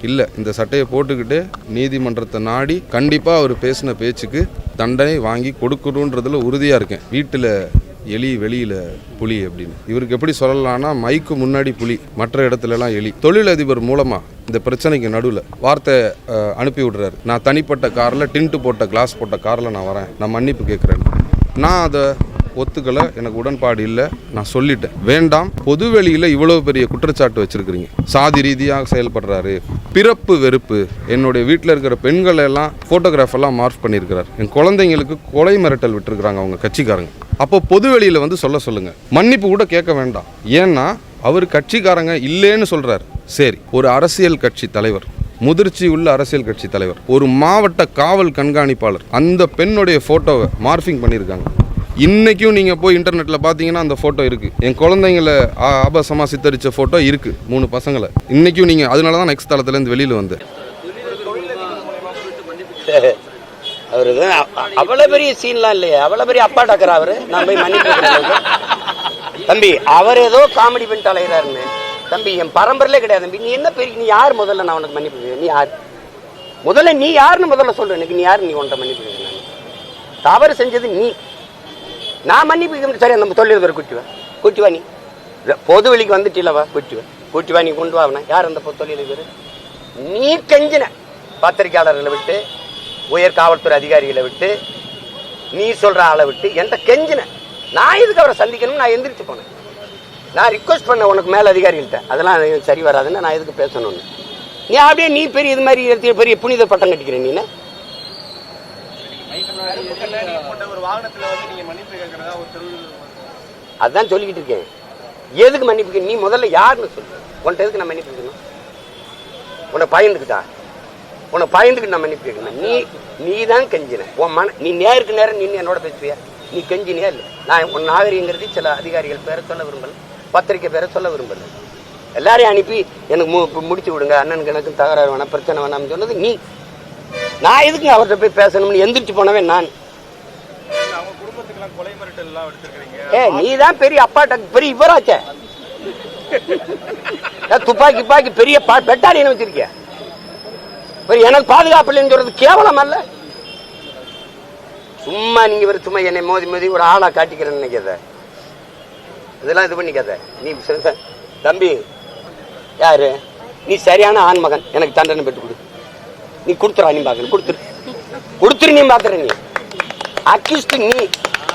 இல்லை, இந்த சட்டையை போட்டுக்கிட்டு நீதிமன்றத்தை நாடி கண்டிப்பாக அவர் பேசின பேச்சுக்கு தண்டனை வாங்கி கொடுக்கணுன்றதுல உறுதியாக இருக்கேன். வீட்டில் எலி வெளியில் புலி அப்படின்னு இவருக்கு எப்படி சொல்லலாம்னா, மைக்கு முன்னாடி புலி, மற்ற இடத்துலலாம் எலி. தொழிலதிபர் மூலமாக இந்த பிரச்சனைக்கு நடுவில் வார்த்தை அனுப்பி விடுறாரு. நான் தனிப்பட்ட காரில் டின்ட்டு போட்ட கிளாஸ் போட்ட காரில் நான் வரேன், நான் மன்னிப்பு கேட்குறேன். நான் அதை ஒத்துக்கலை, எனக்கு உடன்பாடு இல்லை, நான் சொல்லிட்டேன். வேண்டாம், பொதுவெளியில் இவ்வளோ பெரிய குற்றச்சாட்டு வச்சுருக்கிறீங்க, சாதி ரீதியாக செயல்படுறாரு, பிறப்பு வெறுப்பு, என்னுடைய வீட்டில் இருக்கிற பெண்களை எல்லாம் ஃபோட்டோகிராஃபெல்லாம் மார்க் பண்ணியிருக்கிறார், என் குழந்தைங்களுக்கு கொலை மிரட்டல் விட்டுருக்குறாங்க அவங்க கட்சிக்காரங்க. அப்போ பொதுவெளியில் வந்து சொல்லுங்கள், மன்னிப்பு கூட கேட்க வேண்டாம். ஏன்னா அவர் கட்சிக்காரங்க இல்லைன்னு சொல்கிறார். சரி, ஒரு அரசியல் கட்சி தலைவர், முதிர்ச்சி உள்ள அரசியல் கட்சி தலைவர், ஒரு மாவட்ட காவல் கண்காணிப்பாளர், அந்த பெண்ணுடைய ஃபோட்டோவை மார்பிங் பண்ணியிருக்காங்க. இன்றைக்கும் நீங்கள் போய் இன்டர்நெட்டில் பார்த்தீங்கன்னா அந்த ஃபோட்டோ இருக்குது. என் குழந்தைங்களை ஆபாசமாக சித்தரித்த ஃபோட்டோ இருக்குது, 3 பசங்களை. இன்றைக்கும் நீங்கள், அதனால தான் நெக்ஸ்ட் தளத்துலேருந்து வெளியில் வந்து அவர் அவ்வளோ பெரிய சீன்லாம் இல்லையே, அவ்வளோ பெரிய அப்பா டாக்கரா அவர். நான் போய் மன்னிப்பு தம்பி, அவர் ஏதோ காமெடி பண்ணிட்டு அலைகிறாருன்னு. தம்பி, என் பரம்பரையிலே கிடையாது தம்பி. நீ என்ன பெரிய, நீ யார் முதல்ல? நான் உனக்கு மன்னிப்பு, நீ யார் முதல்ல? நீ யாருன்னு முதல்ல சொல்ற. எனக்கு நீ யார்? நீ உன்ட்ட மன்னிப்பு? நான் தவறு செஞ்சது நீ, நான் மன்னிப்பு. சரி, நம்ம தொழிலதிபர் கூட்டிவா, நீ பொது வெளிக்கு வந்துட்டில்லவா, கூட்டிவா, நீ கொண்டு வாங்கின. யார் அந்த தொழிலதிபர்? நீ கெஞ்சின பத்திரிகையாளர்களை விட்டு, உயர் காவல்துறை அதிகாரிகளை விட்டு, நீ சொல்ற ஆளை விட்டு எந்த கெஞ்சின. நான் எதுக்கு அவரை சந்திக்கணும்? நான் எந்திரிச்சு போனேன். நான் ரிக்வஸ்ட் பண்ண உனக்கு மேல அதிகாரிகள்கிட்ட, அதெல்லாம் சரி வராதுன்னு. நான் எதுக்கு பேசணும்னு நீ அப்படியே நீ பெரிய இது மாதிரி பெரிய புனித பட்டம் கட்டிக்கிறேன். நீ அதான் சொல்லிக்கிட்டு இருக்கேன். எதுக்கு மன்னிப்பு? நீ முதல்ல யாருன்னு சொல்லு. உன்ட்ட எதுக்கு நான் மன்னிப்பு கேட்கணும்? உன்னை பயந்துக்கிட்டா? உன்னை பயந்துக்கிட்டு நான் மன்னிப்பு கேட்கணும்? நீ தான் கெஞ்சின. உன் நீ நேருக்கு நேரம் நின்று என்னோட பேசுவியா? நீ கெஞ்சினியா? இல்லை. நான் உன் நாகரிகங்கிறது சில அதிகாரிகள் பேரை சொல்ல விரும்பல, பத்திரிக்கை பேரை சொல்ல விரும்பல. எல்லாரையும் அனுப்பி எனக்கு முடிச்சு விடுங்க, அண்ணனுக்கு எனக்கு தகராறு வேணாம், பிரச்சனை வேணாம்னு சொன்னது நீ. நான் எதுக்கு அவர்கிட்ட போய் பேசணும்னு எந்திரிச்சு போனவன் நான். நீ தான் பெரிய அப்பாட்ட பெரிய இவராச்ச, துப்பாக்கி பெரிய பெட்டாலியன் வச்சிருக்க. எனக்கு பாதுகாப்பு இல்லைன்னு சொல்றது கேவலம் அல்ல? சும்மா நீங்க சும்மா என்னை மோதி ஒரு ஆளா காட்டிக்கிறேன்னு நினைக்காத. இதெல்லாம் இது பண்ணிக்காத. நீ தம்பி யாரு? நீ சரியான ஆண்மகன், எனக்கு தண்டனை பெற்று கொடு. நீ கொடுத்துறா, நீ பாக்கணும், கொடுத்துரு, நீ பாக்குற. நீ அக்யூஸ்ட், நீ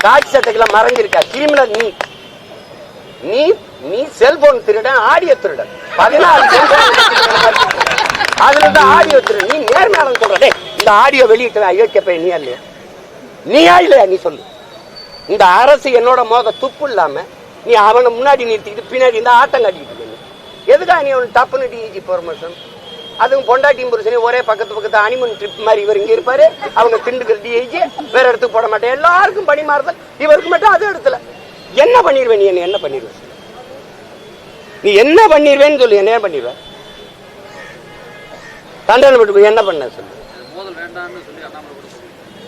காட்சி சட்டைகளை மறைஞ்சிருக்க கிரிமினல். நீ செல்போன் திருடன், ஆடியோ திருடன், 14 அதுல இருந்து ஆடியோ திருடன். நீ நேர்மையாளன் சொல்ற. இந்த ஆடியோ வெளியிட்ட ஐயோக்கிய நீயா இல்லையா? நீ சொல்லு. இந்த அரசு என்னோட மோத துப்பு இல்லாம நீ அவனை முன்னாடி நிறுத்திக்கிட்டு பின்னாடி இந்த ஆட்டம் காட்டிக்கிட்டு எதுக்கா? நீ அவன் டப்புன்னு டிஜி ப்ரொமோஷன், அதுவும் பொண்டாட்டியும் புருஷனையும் ஒரே பக்கத்து அனிமன் ட்ரிப் மாதிரி. இவர் இங்க இருப்பாரு, அவங்க திண்டுக்கிற டிஐஜி வேற இடத்துக்கு போட மாட்டேன். எல்லாருக்கும் பணி மாறுதல், இவருக்கு மட்டும் அது இடத்துல. என்ன பண்ணிடுவேன்? நீ என்ன பண்ணிடுவேன்? நீ என்ன பண்ணிடுவேன்னு சொல்லு. என்ன பண்ணிடுவேன்? தண்டனை விட்டு என்ன பண்ண சொல்லு.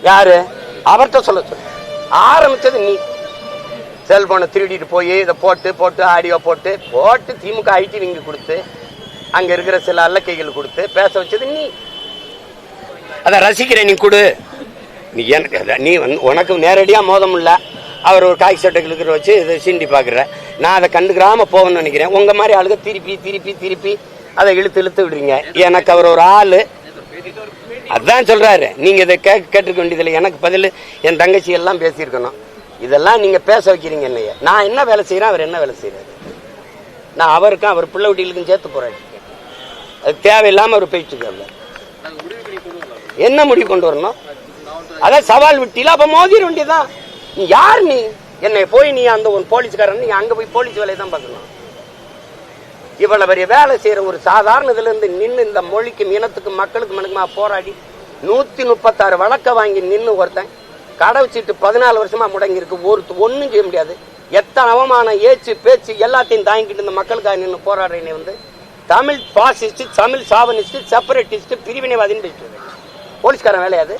யாரு? அவர்கிட்ட சொல்ல சொல்லு. ஆரம்பிச்சது நீ. செல்போனை திருடிட்டு போய் இதை போட்டு ஆடியோ போட்டு திமுக ஐடி விங்க கொடுத்து அங்க இருக்கிற சில அல்லக்கைகள் கொடுத்து பேச வச்சது நீ. அதை ரசிக்கிறேன். நீ கொடு. நீ எனக்கு நீ உனக்கு நேரடியா மோதம் இல்ல. அவர் ஒரு காய்ச்சி சட்டைகளுக்கு வச்சு இதை சீண்டி பாக்குற. நான் அதை கண்டுக்கிறாம போகணும்னு நினைக்கிறேன். உங்க மாதிரி ஆளுக திருப்பி அதை இழுத்து விடுறீங்க. எனக்கு அவர் ஒரு ஆளு, அதான் சொல்றாரு. நீங்க இதை கேட்டுக்க வேண்டியதில்லை. எனக்கு பதில் என் தங்கச்சி எல்லாம் பேசியிருக்கணும். இதெல்லாம் நீங்க பேச வைக்கிறீங்க என்னைய. நான் என்ன வேலை செய்யறேன், அவர் என்ன வேலை செய்யறாரு? நான் அவருக்கும் அவர் பிள்ளை வீட்டிலுக்கும் சேர்த்து போறேன். அது தேவையில்லாம அவர் போயிட்டு என்ன முடிவு கொண்டு வரணும்? அதான் சவால் விட்டில. அப்ப மோதிர வேண்டியதான். நீ யார்? நீ என்னை போய் நீ அந்த ஒரு போலீஸ்காரன், நீ அங்க போய் போலீஸ் வேலையை தான் பார்க்கணும். இவ்வளவு பெரிய வேலை செய்யற ஒரு சாதாரண இதுல இருந்து நின்று இந்த மொழிக்கும் இனத்துக்கும் மக்களுக்கு மனுக்குமா போராடி 136 வழக்க வாங்கி நின்று ஒருத்தன் கடை வச்சுட்டு 14 வருஷமா முடங்கி இருக்கு. ஒன்னும் செய்ய முடியாது. எத்தனை அவமானம், ஏச்சு, பேச்சு எல்லாத்தையும் தாங்கிட்டு இந்த மக்களுக்காக நின்று போராடுறேன்னு Tamil fascist, Tamil chauvinist, separatist, பிரிவினைவாதின்னு பேசிட்டு போலீஸ்காரன் வேலையாது.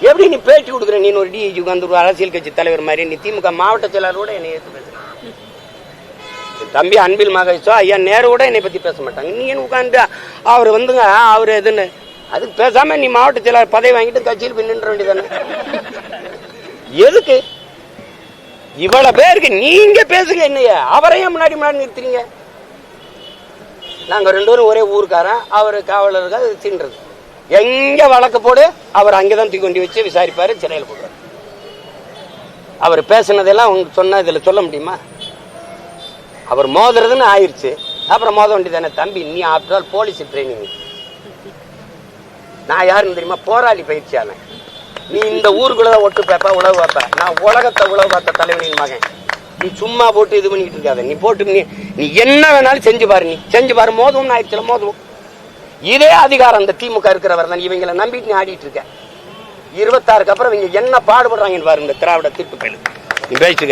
எப்படி நீ பேட்டி கொடுக்குற? நீ ஒரு டிஐஜி வந்து ஒரு அரசியல் கட்சி தலைவர் மாதிரி நீ திமுக மாவட்ட செயலாளரோட என்னை ஏற்று பேசுற. தம்பி அன்பில் மகேஷோ ஐயா நேரு கூட என்னை பத்தி பேச மாட்டாங்க. நீ என்ன உட்காந்து அவர் வந்துங்க அவர் எதுன்னு அதுக்கு பேசாம நீ மாவட்ட செயலாளர் பதவி வாங்கிட்டு கட்சியில் போய் நின்ற வேண்டியதானே. எதுக்கு இவ்வளவு பேருக்கு நீங்க பேசுங்க என்னைய அவரையும் முன்னாடி நிறுத்துறீங்க. நாங்க 2 பேரும் ஒரே ஊருக்காரன், அவரு காவலர்கள் தின்றது எங்க வழக்கு போடு அவர் அங்கேதான் தூக்கி கொண்டு வச்சு விசாரிப்பாரு, சிறையில் போடுவார். அவர் பேசினதெல்லாம் உங்களுக்கு சொன்ன இதுல சொல்ல முடியுமா? அவர் மோதுறதுன்னு ஆயிடுச்சு, அப்புறம் மோத வேண்டியதானே. தம்பி நீ ஆஃப்டர் ஆல் போலீஸ் ட்ரைனிங், நான் யாருன்னு தெரியுமா? போராளி பயிற்சியாளன். நீ இந்த ஊருக்குள்ள ஒட்டு பேப்ப உழவு பார்ப்ப, நான் உலகத்தை உழவு பார்த்த தலைவனின் மகன். நீ சும்மா போட்டு இது பண்ணிட்டு இருக்காத. நீ போட்டு நீ என்ன வேணாலும் செஞ்சு பாரு, நீ செஞ்சு பாரு. மோதுவும் ஆயிடுச்சுல மோதுவும். இதே அதிகாரம் அந்த திமுக இருக்கிறவர் தான். இவங்களை நம்பிட்டு நீ ஆடிட்டு இருக்க. 26க்கு அப்புறம் இவங்க என்ன பாடுபடுறாங்கன்னு பாரு இந்த திராவிட தீர்ப்பு பயிலு. நீ பேசிட்டு